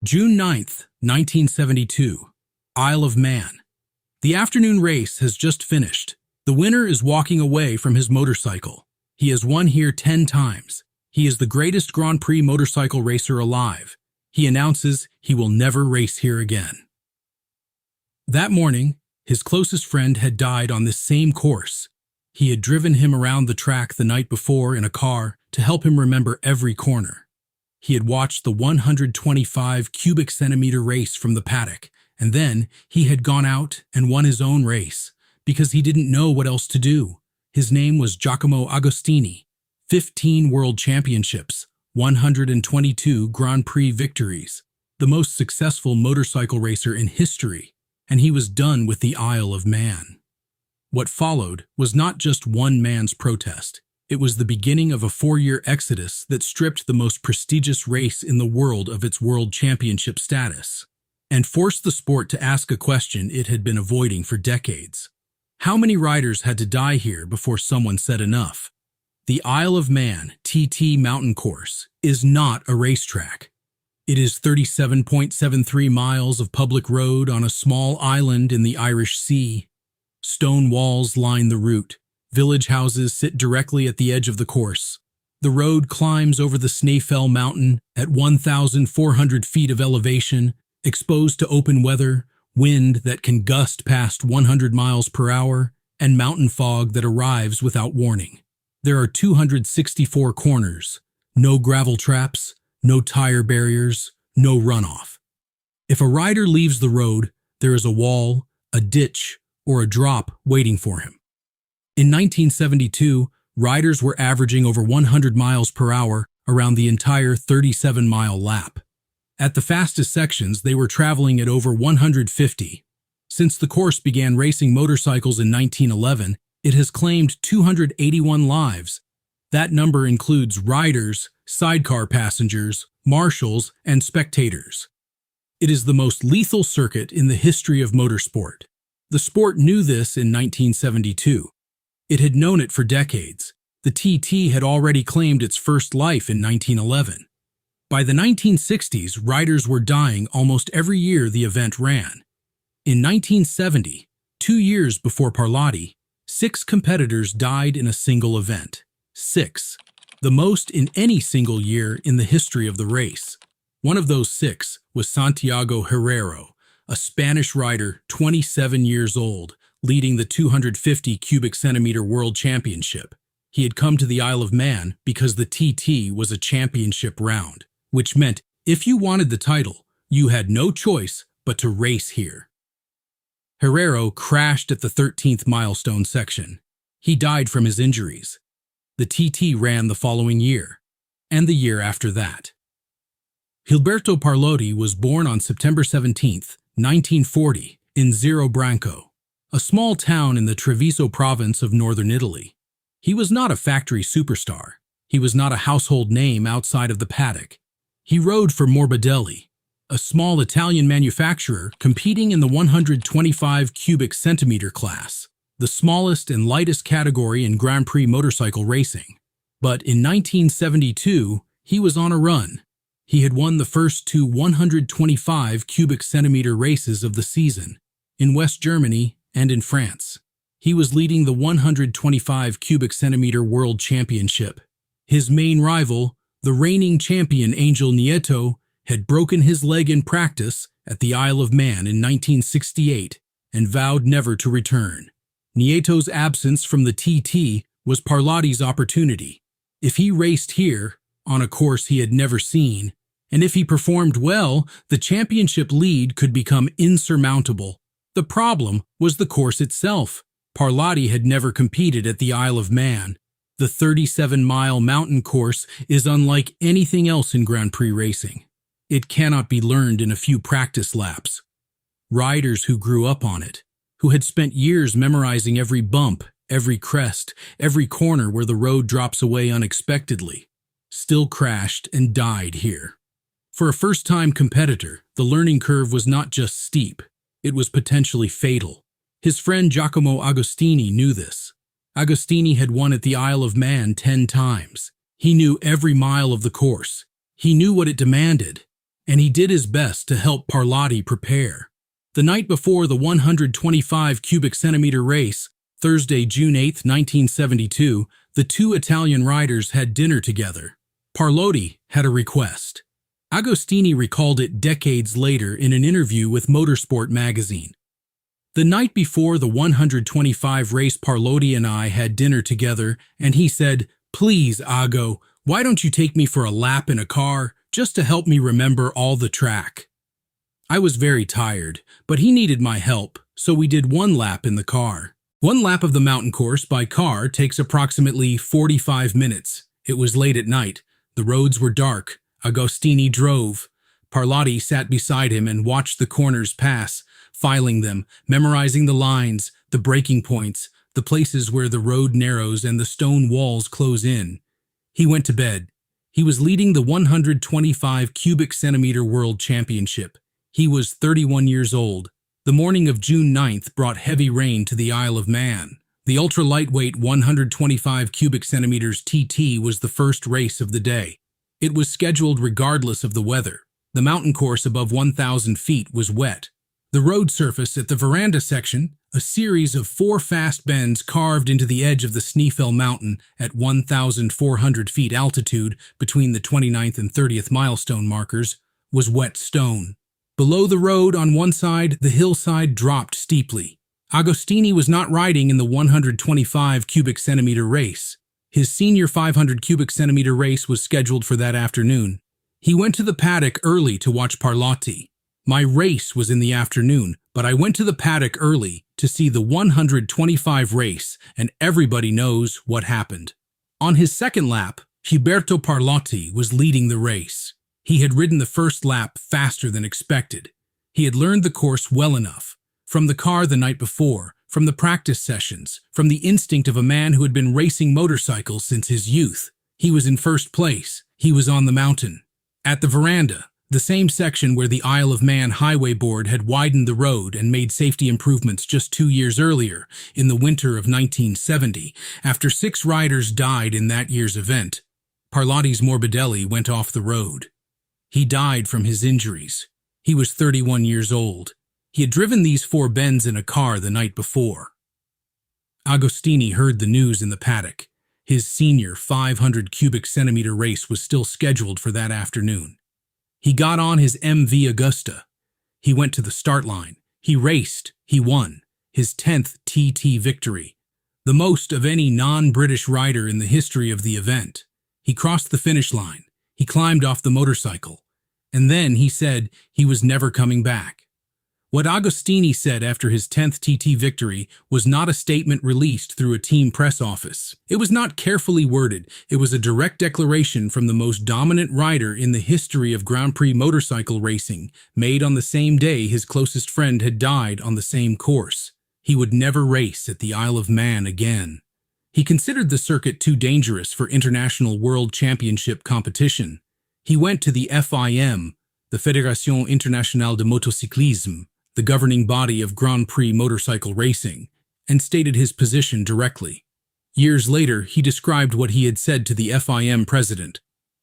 June 9th, 1972, Isle of Man. The afternoon race has just finished. The winner is walking away from his motorcycle. He has won here 10 times. He is the greatest Grand Prix motorcycle racer alive. He announces he will never race here again. That morning, his closest friend had died on this same course. He had driven him around the track the night before in a car to help him remember every corner. He had watched the 125 cubic centimeter race from the paddock, and then he had gone out and won his own race because he didn't know what else to do. His name was Giacomo Agostini. 15 world championships, 122 Grand Prix victories, the most successful motorcycle racer in history, and he was done with the Isle of Man. What followed was not just one man's protest. It was the beginning of a 4-year exodus that stripped the most prestigious race in the world of its world championship status and forced the sport to ask a question it had been avoiding for decades. How many riders had to die here before someone said enough? The Isle of Man TT Mountain Course is not a racetrack. It is 37.73 miles of public road on a small island in the Irish Sea. Stone walls line the route. Village houses sit directly at the edge of the course. The road climbs over the Snaefell Mountain at 1,400 feet of elevation, exposed to open weather, wind that can gust past 100 miles per hour, and mountain fog that arrives without warning. There are 264 corners, no gravel traps, no tire barriers, no runoff. If a rider leaves the road, there is a wall, a ditch, or a drop waiting for him. In 1972, riders were averaging over 100 miles per hour around the entire 37-mile lap. At the fastest sections, they were traveling at over 150. Since the course began racing motorcycles in 1911, it has claimed 281 lives. That number includes riders, sidecar passengers, marshals, and spectators. It is the most lethal circuit in the history of motorsport. The sport knew this in 1972. It had known it for decades. The TT had already claimed its first life in 1911. By the 1960s, riders were dying almost every year the event ran. In 1970, 2 years before Parlotti, 6 competitors died in a single event. 6. The most in any single year in the history of the race. One of those 6 was Santiago Herrero, a Spanish rider 27 years old, leading the 250 cubic centimeter world championship. He had come to the Isle of Man because the TT was a championship round, which meant if you wanted the title, you had no choice but to race here. Herrero crashed at the 13th milestone section. He died from his injuries. The TT ran the following year, and the year after that. Gilberto Parlotti was born on September 17, 1940, in Zero Branco, a small town in the Treviso province of northern Italy. He was not a factory superstar. He was not a household name outside of the paddock. He rode for Morbidelli, a small Italian manufacturer competing in the 125 cubic centimeter class, the smallest and lightest category in Grand Prix motorcycle racing. But in 1972, he was on a run. He had won the first 2 125 cubic centimeter races of the season, in West Germany and in France. He was leading the 125 cubic centimeter world championship. His main rival, the reigning champion Angel Nieto, had broken his leg in practice at the Isle of Man in 1968 and vowed never to return. Nieto's absence from the TT was Parlotti's opportunity. If he raced here, on a course he had never seen, and if he performed well, the championship lead could become insurmountable. The problem was the course itself. Parlotti had never competed at the Isle of Man. The 37-mile mountain course is unlike anything else in Grand Prix racing. It cannot be learned in a few practice laps. Riders who grew up on it, who had spent years memorizing every bump, every crest, every corner where the road drops away unexpectedly, still crashed and died here. For a first-time competitor, the learning curve was not just steep, it was potentially fatal. His friend Giacomo Agostini knew this. Agostini had won at the Isle of Man 10 times. He knew every mile of the course. He knew what it demanded, and he did his best to help Parlotti prepare. The night before the 125 cubic centimeter race, Thursday, June 8, 1972, the two Italian riders had dinner together. Parlotti had a request. Agostini recalled it decades later in an interview with Motorsport magazine. The night before the 125 race, Parlotti and I had dinner together, and he said, "Please, Ago, why don't you take me for a lap in a car, just to help me remember all the track?" I was very tired, but he needed my help, so we did one lap in the car. One lap of the mountain course by car takes approximately 45 minutes. It was late at night. The roads were dark. Agostini drove. Parlotti sat beside him and watched the corners pass, filing them, memorizing the lines, the breaking points, the places where the road narrows and the stone walls close in. He went to bed. He was leading the 125 cubic centimeter world championship. He was 31 years old. The morning of June 9th brought heavy rain to the Isle of Man. The ultra-lightweight 125 cubic centimeters TT was the first race of the day. It was scheduled regardless of the weather. The mountain course above 1,000 feet was wet. The road surface at the veranda section, a series of 4 fast bends carved into the edge of the Schneefel Mountain at 1,400 feet altitude between the 29th and 30th milestone markers, was wet stone. Below the road on one side, the hillside dropped steeply. Agostini was not riding in the 125 cubic centimeter race. His senior 500 cubic centimeter race was scheduled for that afternoon. He went to the paddock early to watch Parlotti. My race was in the afternoon, but I went to the paddock early to see the 125 race, and everybody knows what happened. On his second lap, Gilberto Parlotti was leading the race. He had ridden the first lap faster than expected. He had learned the course well enough. From the car the night before, from the practice sessions, from the instinct of a man who had been racing motorcycles since his youth. He was in first place. He was on the mountain. At the veranda, the same section where the Isle of Man Highway Board had widened the road and made safety improvements just 2 years earlier, in the winter of 1970, after 6 riders died in that year's event, Parlotti's Morbidelli went off the road. He died from his injuries. He was 31 years old. He had driven these 4 bends in a car the night before. Agostini heard the news in the paddock. His senior 500 cubic centimeter race was still scheduled for that afternoon. He got on his MV Augusta. He went to the start line. He raced. He won. His 10th TT victory. The most of any non-British rider in the history of the event. He crossed the finish line. He climbed off the motorcycle. And then he said he was never coming back. What Agostini said after his 10th TT victory was not a statement released through a team press office. It was not carefully worded. It was a direct declaration from the most dominant rider in the history of Grand Prix motorcycle racing, made on the same day his closest friend had died on the same course. He would never race at the Isle of Man again. He considered the circuit too dangerous for international world championship competition. He went to the FIM, the Fédération Internationale de Motocyclisme, the governing body of Grand Prix motorcycle racing, and stated his position directly. Years later, he described what he had said to the FIM president.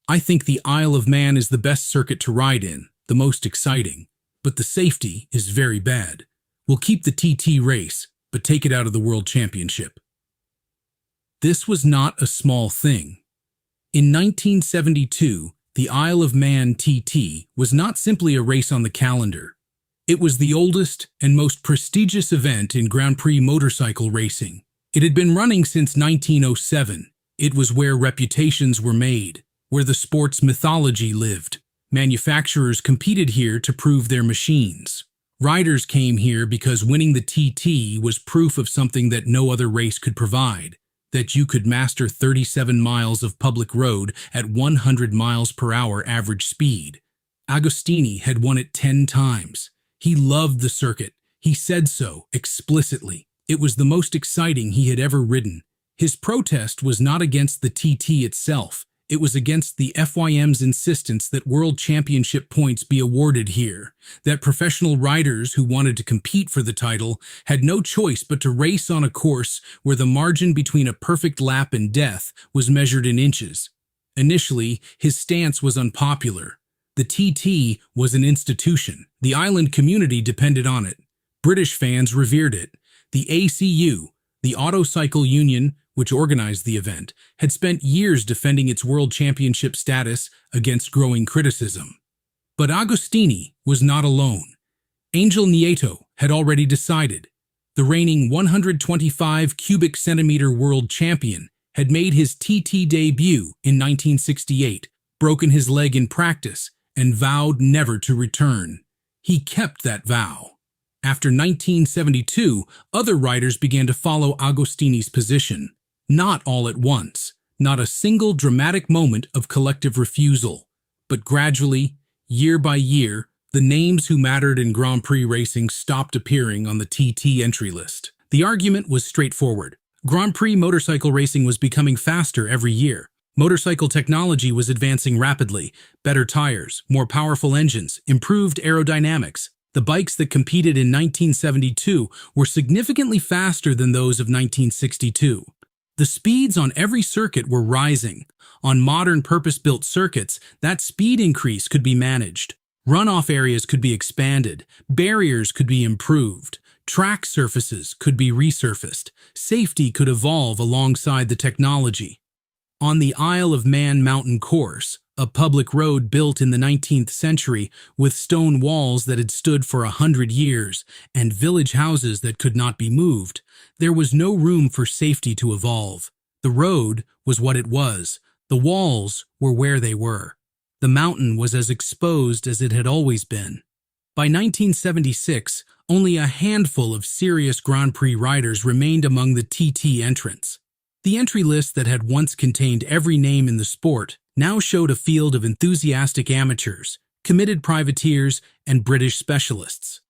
"I think the Isle of Man is the best circuit to ride in, the most exciting, but the safety is very bad. We'll keep the TT race, but take it out of the World Championship." This was not a small thing. In 1972, the Isle of Man TT was not simply a race on the calendar. It was the oldest and most prestigious event in Grand Prix motorcycle racing. It had been running since 1907. It was where reputations were made, where the sport's mythology lived. Manufacturers competed here to prove their machines. Riders came here because winning the TT was proof of something that no other race could provide, that you could master 37 miles of public road at 100 miles per hour average speed. Agostini had won it 10 times. He loved the circuit. He said so explicitly. It was the most exciting he had ever ridden. His protest was not against the TT itself. It was against the FIM's insistence that world championship points be awarded here, that professional riders who wanted to compete for the title had no choice but to race on a course where the margin between a perfect lap and death was measured in inches. Initially, his stance was unpopular. The TT was an institution. The island community depended on it. British fans revered it. The ACU, the Auto Cycle Union, which organized the event, had spent years defending its world championship status against growing criticism. But Agostini was not alone. Angel Nieto had already decided. The reigning 125 cubic centimeter world champion had made his TT debut in 1968, broken his leg in practice, and vowed never to return. He kept that vow. After 1972, other riders began to follow Agostini's position. Not all at once, not a single dramatic moment of collective refusal, but gradually, year by year, the names who mattered in Grand Prix racing stopped appearing on the TT entry list. The argument was straightforward. Grand Prix motorcycle racing was becoming faster every year. Motorcycle technology was advancing rapidly. Better tires, more powerful engines, improved aerodynamics. The bikes that competed in 1972 were significantly faster than those of 1962. The speeds on every circuit were rising. On modern purpose-built circuits, that speed increase could be managed. Runoff areas could be expanded. Barriers could be improved. Track surfaces could be resurfaced. Safety could evolve alongside the technology. On the Isle of Man mountain course, a public road built in the 19th century with stone walls that had stood for 100 years and village houses that could not be moved, there was no room for safety to evolve. The road was what it was. The walls were where they were. The mountain was as exposed as it had always been. By 1976, only a handful of serious Grand Prix riders remained among the TT entrants. The entry list that had once contained every name in the sport now showed a field of enthusiastic amateurs, committed privateers, and British specialists.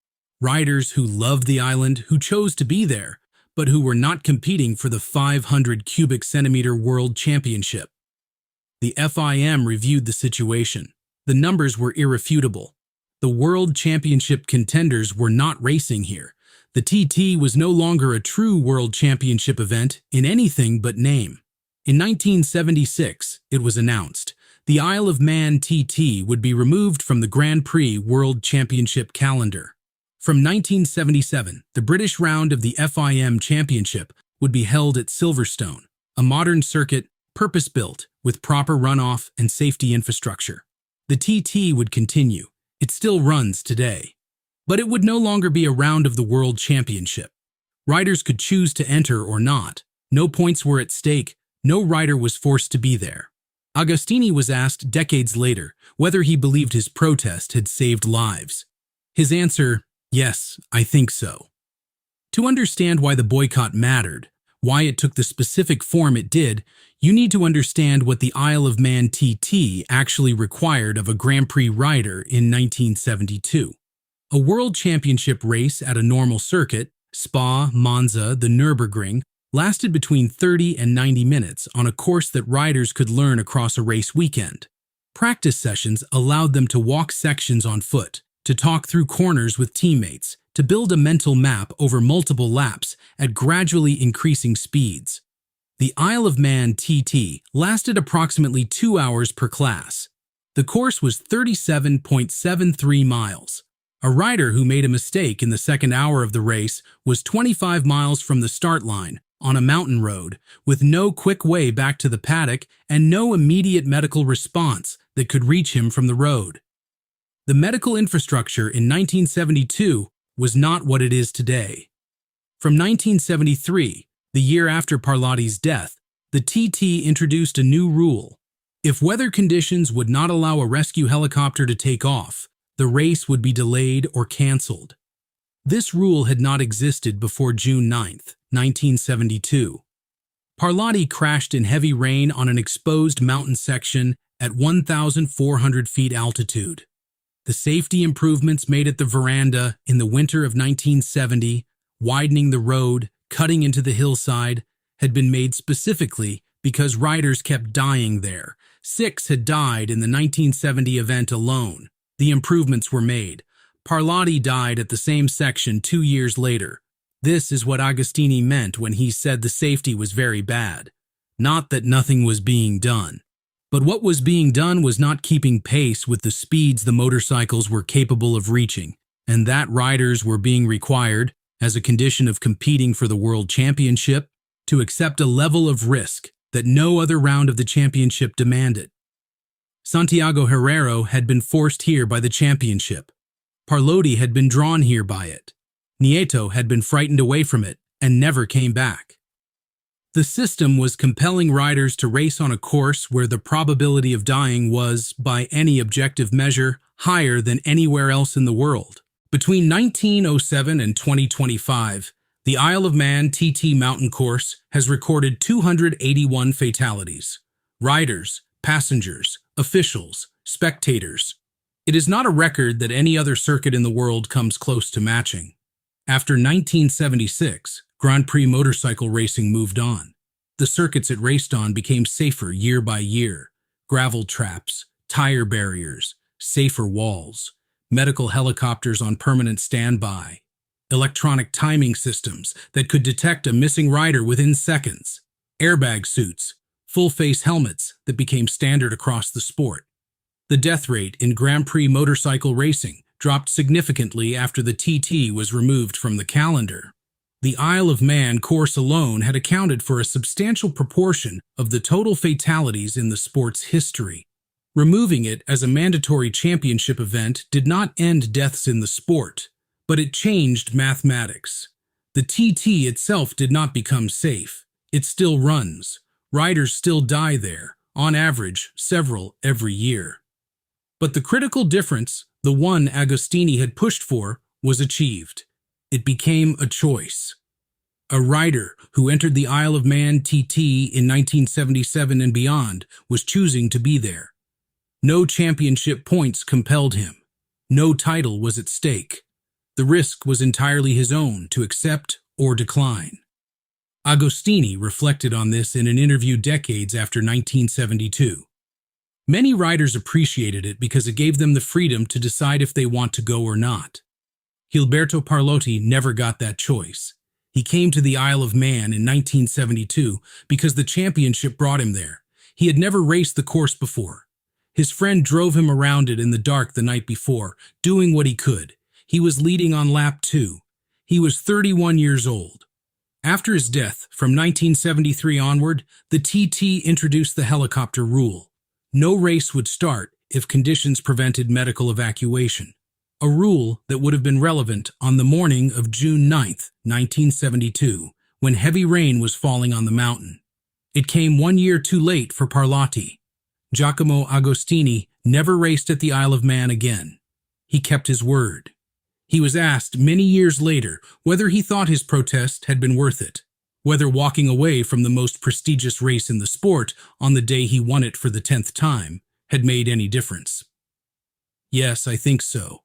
Riders who loved the island, who chose to be there, but who were not competing for the 500 cubic centimeter world championship. The FIM reviewed the situation. The numbers were irrefutable. The world championship contenders were not racing here. The TT was no longer a true world championship event in anything but name. In 1976, it was announced, the Isle of Man TT would be removed from the Grand Prix World Championship calendar. From 1977, the British round of the FIM Championship would be held at Silverstone, a modern circuit purpose-built with proper runoff and safety infrastructure. The TT would continue. It still runs today. But it would no longer be a round of the World Championship. Riders could choose to enter or not. No points were at stake. No rider was forced to be there. Agostini was asked decades later whether he believed his protest had saved lives. His answer, yes, I think so. To understand why the boycott mattered, why it took the specific form it did, you need to understand what the Isle of Man TT actually required of a Grand Prix rider in 1972. A world championship race at a normal circuit, Spa, Monza, the Nürburgring, lasted between 30 and 90 minutes on a course that riders could learn across a race weekend. Practice sessions allowed them to walk sections on foot, to talk through corners with teammates, to build a mental map over multiple laps at gradually increasing speeds. The Isle of Man TT lasted approximately 2 hours per class. The course was 37.73 miles. A rider who made a mistake in the second hour of the race was 25 miles from the start line on a mountain road with no quick way back to the paddock and no immediate medical response that could reach him from the road. The medical infrastructure in 1972 was not what it is today. From 1973, the year after Parlotti's death, the TT introduced a new rule. If weather conditions would not allow a rescue helicopter to take off, the race would be delayed or canceled. This rule had not existed before June 9, 1972. Parlotti crashed in heavy rain on an exposed mountain section at 1,400 feet altitude. The safety improvements made at the veranda in the winter of 1970, widening the road, cutting into the hillside, had been made specifically because riders kept dying there. 6 had died in the 1970 event alone. The improvements were made. Parlotti died at the same section 2 years later. This is what Agostini meant when he said the safety was very bad. Not that nothing was being done, But what was being done was not keeping pace with the speeds the motorcycles were capable of reaching, and that riders were being required, as a condition of competing for the World Championship, to accept a level of risk that no other round of the championship demanded. Santiago Herrero had been forced here by the championship. Parlotti had been drawn here by it. Nieto had been frightened away from it and never came back. The system was compelling riders to race on a course where the probability of dying was, by any objective measure, higher than anywhere else in the world. Between 1907 and 2025, the Isle of Man TT Mountain Course has recorded 281 fatalities. Riders, passengers, officials, spectators. It is not a record that any other circuit in the world comes close to matching. After 1976, Grand Prix motorcycle racing moved on. The circuits it raced on became safer year by year. Gravel traps, tire barriers, safer walls, medical helicopters on permanent standby, electronic timing systems that could detect a missing rider within seconds, airbag suits, full-face helmets that became standard across the sport. The death rate in Grand Prix motorcycle racing dropped significantly after the TT was removed from the calendar. The Isle of Man course alone had accounted for a substantial proportion of the total fatalities in the sport's history. Removing it as a mandatory championship event did not end deaths in the sport, but it changed mathematics. The TT itself did not become safe. It still runs. Riders still die there, on average, several every year. But the critical difference, the one Agostini had pushed for, was achieved. It became a choice. A rider who entered the Isle of Man TT in 1977 and beyond was choosing to be there. No championship points compelled him. No title was at stake. The risk was entirely his own to accept or decline. Agostini reflected on this in an interview decades after 1972. Many riders appreciated it because it gave them the freedom to decide if they want to go or not. Gilberto Parlotti never got that choice. He came to the Isle of Man in 1972 because the championship brought him there. He had never raced the course before. His friend drove him around it in the dark the night before, doing what he could. He was leading on lap 2. He was 31 years old. After his death, from 1973 onward, the TT introduced the helicopter rule. No race would start if conditions prevented medical evacuation. A rule that would have been relevant on the morning of June 9, 1972, when heavy rain was falling on the mountain. It came 1 year too late for Parlotti. Giacomo Agostini never raced at the Isle of Man again. He kept his word. He was asked many years later whether he thought his protest had been worth it, whether walking away from the most prestigious race in the sport on the day he won it for the 10th time had made any difference. Yes, I think so.